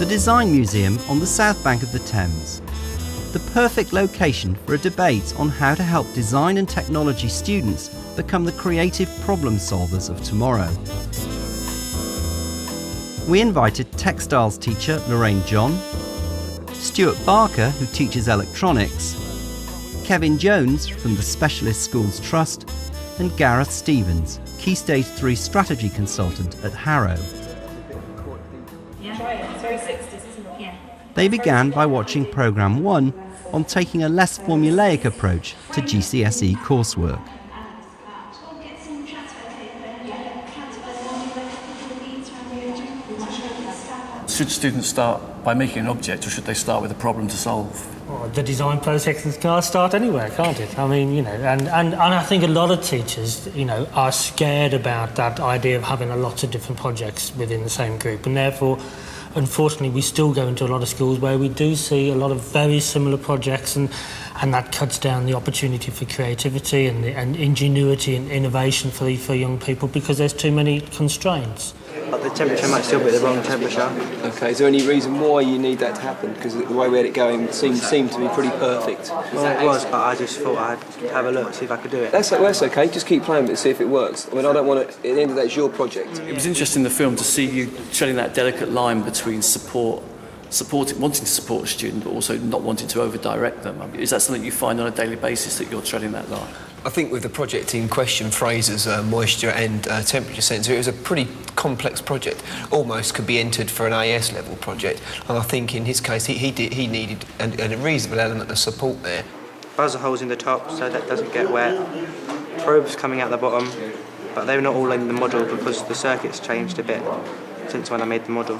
Design Museum on the south bank of the Thames. The perfect location for a debate on how to help design and technology students become the creative problem solvers of tomorrow. We invited textiles teacher Lorraine John, Stuart Barker, who teaches electronics, Kevin Jones from the Specialist Schools Trust, and Gareth Stevens, Key Stage 3 strategy consultant at Harrow. They began by watching Programme 1 on taking a less formulaic approach to GCSE coursework. Should students start by making an object, or should they start with a problem to solve? Well, the design process can start anywhere, can't it? I mean, you know, and I think a lot of teachers, you know, are scared about that idea of having a lot of different projects within the same group, and therefore, unfortunately, we still go into a lot of schools where we do see a lot of very similar projects, and that cuts down the opportunity for creativity and ingenuity and innovation for young people because there's too many constraints. But the temperature might still be the wrong temperature. Okay, is there any reason why you need that to happen? Because the way we had it going seemed to be pretty perfect. Well, it was, but I just thought I'd have a look, see if I could do it. That's okay, just keep playing with it, see if it works. I mean, I don't want to, at the end of the day, it's your project. It was interesting in the film to see you treading that delicate line between wanting to support a student, but also not wanting to over-direct them. I mean, is that something you find on a daily basis, that you're treading that line? I think with the project in question, Fraser's moisture and temperature sensor, it was a pretty complex project. Almost could be entered for an AS level project. And I think in his case, he needed a reasonable element of support there. Buzzer holes in the top so that doesn't get wet. Probes coming out the bottom, but they're not all in the model because the circuit's changed a bit since when I made the model.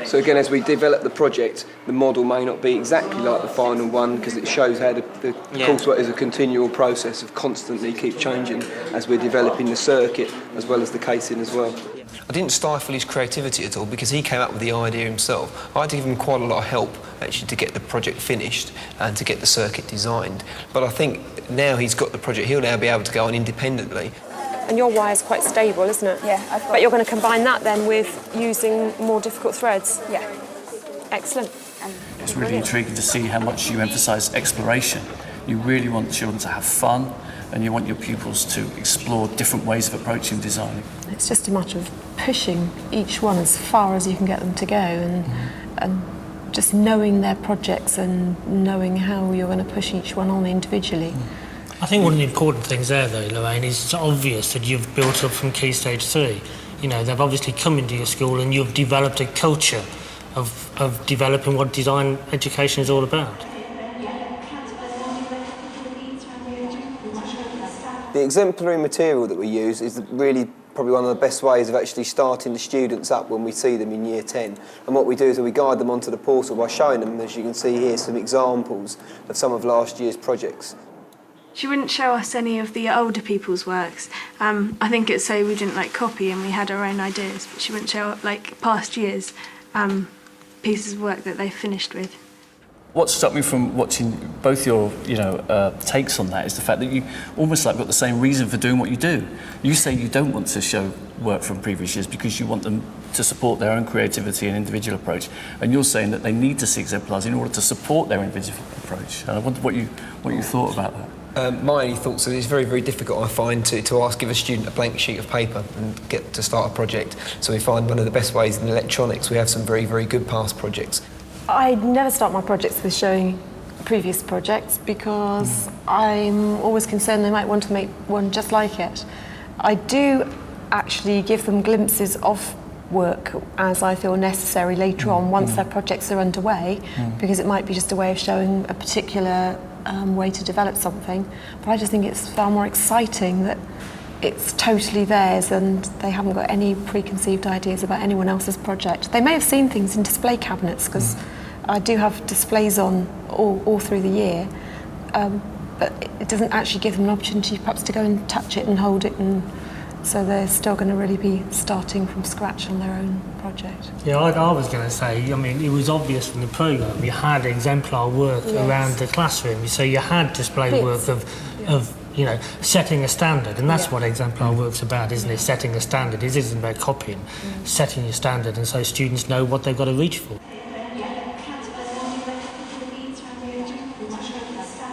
So again, as we develop the project, the model may not be exactly like the final one because it shows how the coursework is a continual process of constantly keep changing as we're developing the circuit as well as the casing as well. I didn't stifle his creativity at all because he came up with the idea himself. I had to give him quite a lot of help actually to get the project finished and to get the circuit designed. But I think now he's got the project, he'll now be able to go on independently. And your wire's quite stable, isn't it? Yeah. But you're going to combine that then with using more difficult threads? Yeah. Excellent. It's really intriguing to see how much you emphasise exploration. You really want children to have fun, and you want your pupils to explore different ways of approaching designing. It's just a matter of pushing each one as far as you can get them to go, and just knowing their projects and knowing how you're going to push each one on individually. I think one of the important things there, though, Lorraine, is it's obvious that you've built up from Key Stage 3. You know, they've obviously come into your school and you've developed a culture of developing what design education is all about. The exemplary material that we use is really probably one of the best ways of actually starting the students up when we see them in Year 10. And what we do is we guide them onto the portal by showing them, as you can see here, some examples of some of last year's projects. She wouldn't show us any of the older people's works. I think it's so we didn't copy and we had our own ideas, but she wouldn't show past years pieces of work that they finished with. What stopped me from watching both your takes on that is the fact that you almost got the same reason for doing what you do. You say you don't want to show work from previous years because you want them to support their own creativity and individual approach, and you're saying that they need to see exemplars in order to support their individual approach. And I wonder what you thought about that. My only thoughts are it's very, very difficult, I find, to give a student a blank sheet of paper and get to start a project. So we find one of the best ways in electronics, we have some very, very good past projects. I never start my projects with showing previous projects because I'm always concerned they might want to make one just like it. I do actually give them glimpses of work as I feel necessary later on once their projects are underway, because it might be just a way of showing a particular way to develop something. But I just think it's far more exciting that it's totally theirs and they haven't got any preconceived ideas about anyone else's project. They may have seen things in display cabinets because I do have displays on all through the year, but it doesn't actually give them an opportunity perhaps to go and touch it and hold it, and so they're still going to really be starting from scratch on their own project. Yeah, I was going to say, I mean, it was obvious from the programme, you had exemplar work around the classroom, so you had display work of setting a standard, and that's what exemplar work's about, isn't it? Setting a standard. It isn't about copying, setting a standard, and so students know what they've got to reach for.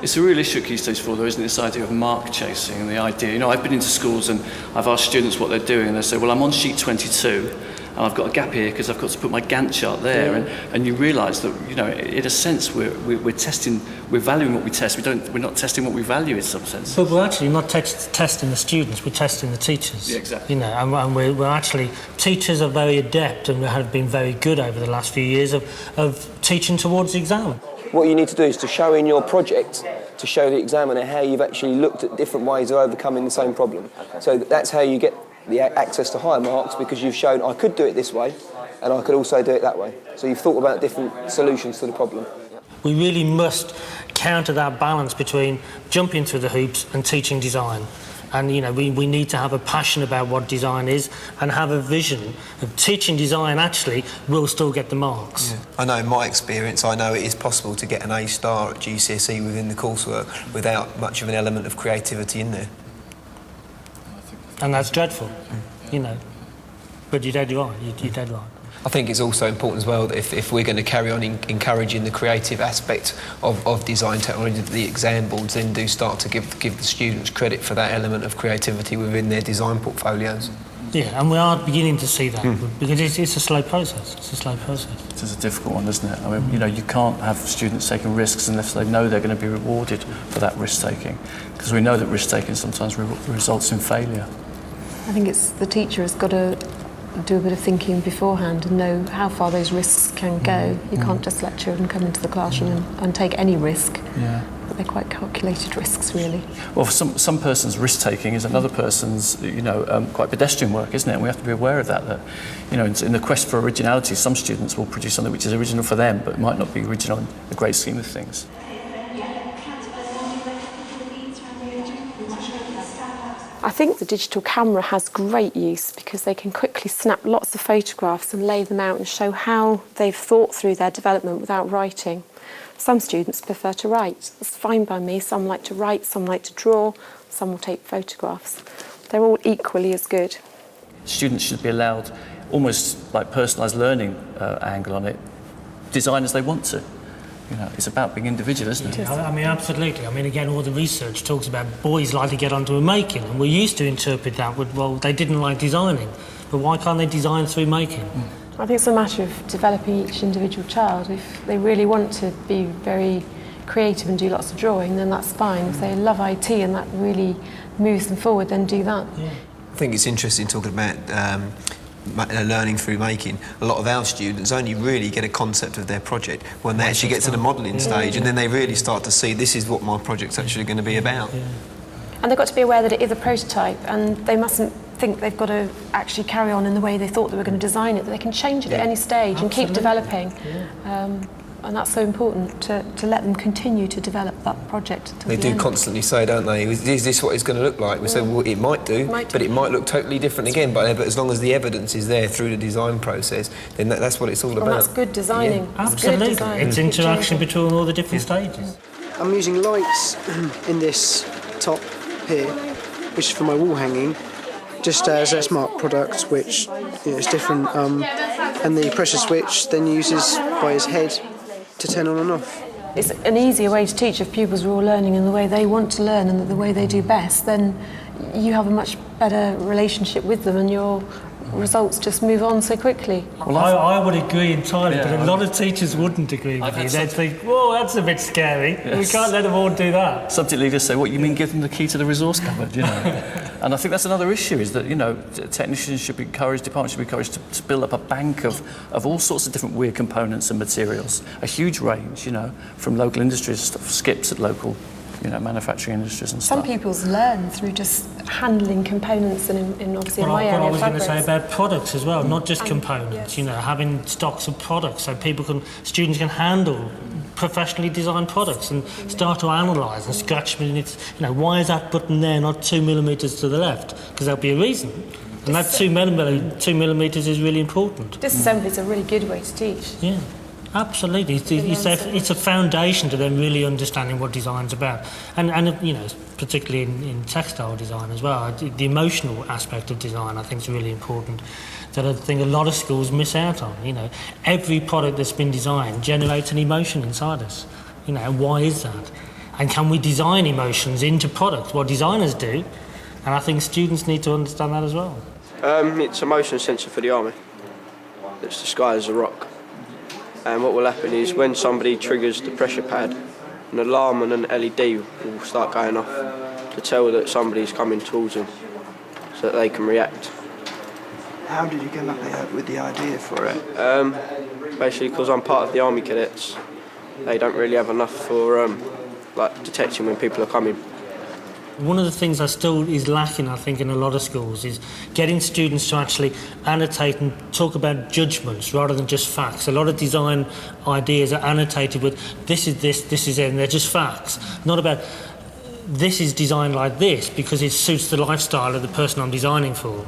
It's a real issue at Key Stage 4, though, isn't it? This idea of mark chasing and the idea, I've been into schools and I've asked students what they're doing, and they say, well, I'm on sheet 22 and I've got a gap here because I've got to put my Gantt chart there, and you realise that, in a sense, we're testing, we're valuing what we test. We're not testing what we value in some sense. But we're actually not testing the students, we're testing the teachers. Yeah, exactly. And we're actually, teachers are very adept and have been very good over the last few years of teaching towards the exam. What you need to do is to show in your project, to show the examiner how you've actually looked at different ways of overcoming the same problem. So that's how you get the access to higher marks, because you've shown I could do it this way and I could also do it that way. So you've thought about different solutions to the problem. We really must counter that balance between jumping through the hoops and teaching design. And, we need to have a passion about what design is and have a vision of teaching design actually will still get the marks. Yeah. I know in my experience, I know it is possible to get an A star at GCSE within the coursework without much of an element of creativity in there. And that's dreadful, But you're dead right, you're dead right. I think it's also important as well that if we're going to carry on encouraging the creative aspect of design technology, that the exam boards then do start to give the students credit for that element of creativity within their design portfolios. Yeah, and we are beginning to see that, because it's a slow process. It's a slow process. It is a difficult one, isn't it? I mean, you can't have students taking risks unless they know they're going to be rewarded for that risk-taking, because we know that risk-taking sometimes results in failure. I think it's the teacher has got to do a bit of thinking beforehand and know how far those risks can go. You can't just let children come into the classroom and take any risk. Yeah. But they're quite calculated risks, really. Well, for some person's risk-taking is another person's, quite pedestrian work, isn't it? And we have to be aware of that, in the quest for originality, some students will produce something which is original for them, but might not be original in the great scheme of things. I think the digital camera has great use because they can quickly snap lots of photographs and lay them out and show how they've thought through their development without writing. Some students prefer to write. That's fine by me. Some like to write, some like to draw, some will take photographs. They're all equally as good. Students should be allowed almost like personalised learning angle on it, design as they want to. It's about being individual, isn't it? I mean, absolutely. I mean, again, all the research talks about boys like to get onto a making, and we used to interpret that with, well, they didn't like designing, but why can't they design through making? I think it's a matter of developing each individual child. If they really want to be very creative and do lots of drawing, then that's fine. If they love IT and that really moves them forward, then do that. Yeah. I think it's interesting talking about learning through making. A lot of our students only really get a concept of their project when they actually get to the modelling stage, and then they really start to see this is what my project's actually going to be about. And they've got to be aware that it is a prototype, and they mustn't think they've got to actually carry on in the way they thought they were going to design it, that they can change it at any stage and keep developing. And that's so important to let them continue to develop that project. They do constantly say, don't they, is this what it's going to look like? We say, well, it might do, but it might look totally different again. But as long as the evidence is there through the design process, then that's what it's all about. And that's good designing. Yeah. Absolutely. Good design. It's interaction between all the different stages. I'm using lights in this top here, which is for my wall hanging, just as a smart product, which is different. And the pressure switch then uses by his head to turn on and off. It's an easier way to teach if pupils are all learning in the way they want to learn and the way they do best. Then you have a much better relationship with them and your results just move on so quickly. Well, I would agree entirely, but a lot of teachers wouldn't agree with you. They'd think, whoa, that's a bit scary. Yes. We can't let them all do that. Subject leaders say, what, you mean give them the key to the resource cupboard, And I think that's another issue, is that, technicians should be encouraged, departments should be encouraged to build up a bank of all sorts of different weird components and materials. A huge range, from local industries, skips at local manufacturing industries and stuff. Some pupils learn through just handling components and in obviously in my area, what I was going to fabrics. say about products as well, not just components, having stocks of products so students can handle professionally designed products and start to analyse and scratch minutes. Why is that button there not 2 millimetres to the left? Because there'll be a reason. And that 2 millimetres is really important. Disassembly is a really good way to teach. Yeah. Absolutely, it's a foundation to them really understanding what design's about, and particularly in textile design as well. The emotional aspect of design, I think, is really important. That I think a lot of schools miss out on. Every product that's been designed generates an emotion inside us. And why is that? And can we design emotions into products, what designers do? And I think students need to understand that as well. It's a motion sensor for the army that's disguised as a rock. And what will happen is when somebody triggers the pressure pad, an alarm and an LED will start going off to tell that somebody's coming towards them so that they can react. How did you come up with the idea for it? Basically because I'm part of the Army Cadets, they don't really have enough for like detecting when people are coming. One of the things that still is lacking, I think, in a lot of schools is getting students to actually annotate and talk about judgments rather than just facts. A lot of design ideas are annotated with this is this, this is it, and they're just facts. Not about this is designed like this because it suits the lifestyle of the person I'm designing for.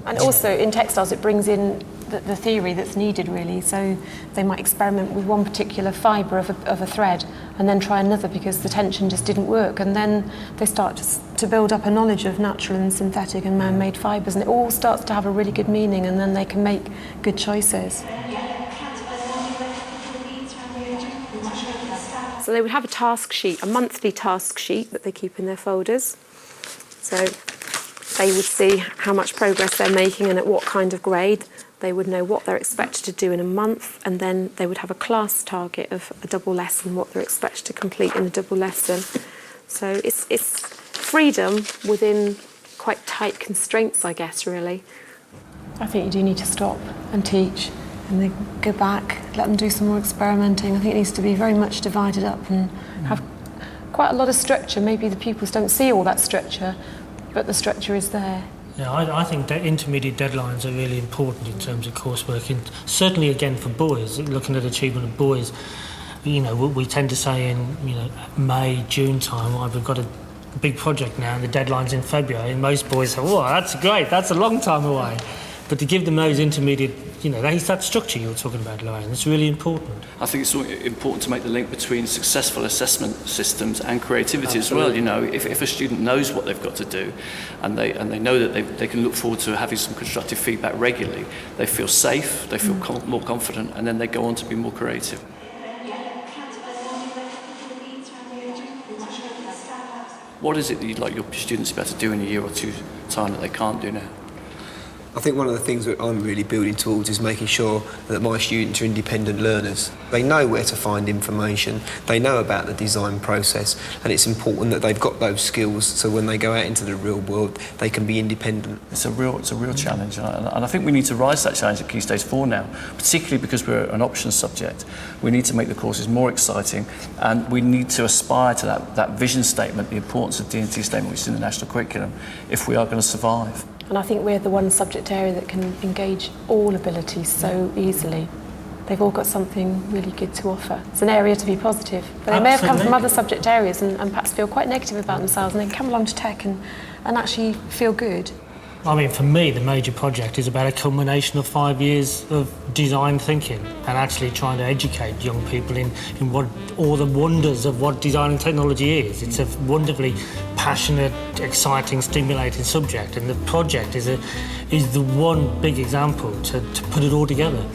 And also in textiles it brings in the theory that's needed really, so they might experiment with one particular fibre of a thread and then try another because the tension just didn't work, and then they start to build up a knowledge of natural and synthetic and man-made fibres, and it all starts to have a really good meaning, and then they can make good choices. So they would have a task sheet, a monthly task sheet that they keep in their folders. So they would see how much progress they're making and at what kind of grade. They would know what they're expected to do in a month, and then they would have a class target of a double lesson, what they're expected to complete in a double lesson. So it's freedom within quite tight constraints, I guess, really. I think you do need to stop and teach and then go back, let them do some more experimenting. I think it needs to be very much divided up and have quite a lot of structure. Maybe the pupils don't see all that structure, but the structure is there. Yeah, I think that intermediate deadlines are really important in terms of coursework, and certainly again for boys, looking at achievement of boys, we tend to say in May, June time, we've got a big project now and the deadline's in February, and most boys say, oh, that's great, that's a long time away. But to give them those intermediate, that structure you were talking about, Lorraine, it's really important. I think it's important to make the link between successful assessment systems and creativity as well. If a student knows what they've got to do and they know that they can look forward to having some constructive feedback regularly, they feel safe, they feel more confident, and then they go on to be more creative. What is it that you'd like your students to be able to do in a year or two's time that they can't do now? I think one of the things that I'm really building towards is making sure that my students are independent learners. They know where to find information, they know about the design process, and it's important that they've got those skills so when they go out into the real world they can be independent. It's a real challenge, and I think we need to rise to that challenge at Key Stage 4 now, particularly because we're an options subject. We need to make the courses more exciting, and we need to aspire to that vision statement, the importance of D&T statement, which is in the national curriculum, if we are going to survive. And I think we're the one subject area that can engage all abilities so easily. They've all got something really good to offer. It's an area to be positive. But they may have come from other subject areas and perhaps feel quite negative about themselves, and they come along to tech and actually feel good. I mean, for me, the major project is about a culmination of 5 years of design thinking and actually trying to educate young people in what all the wonders of what design and technology is. It's a wonderfully passionate, exciting, stimulating subject, and the project is the one big example to put it all together.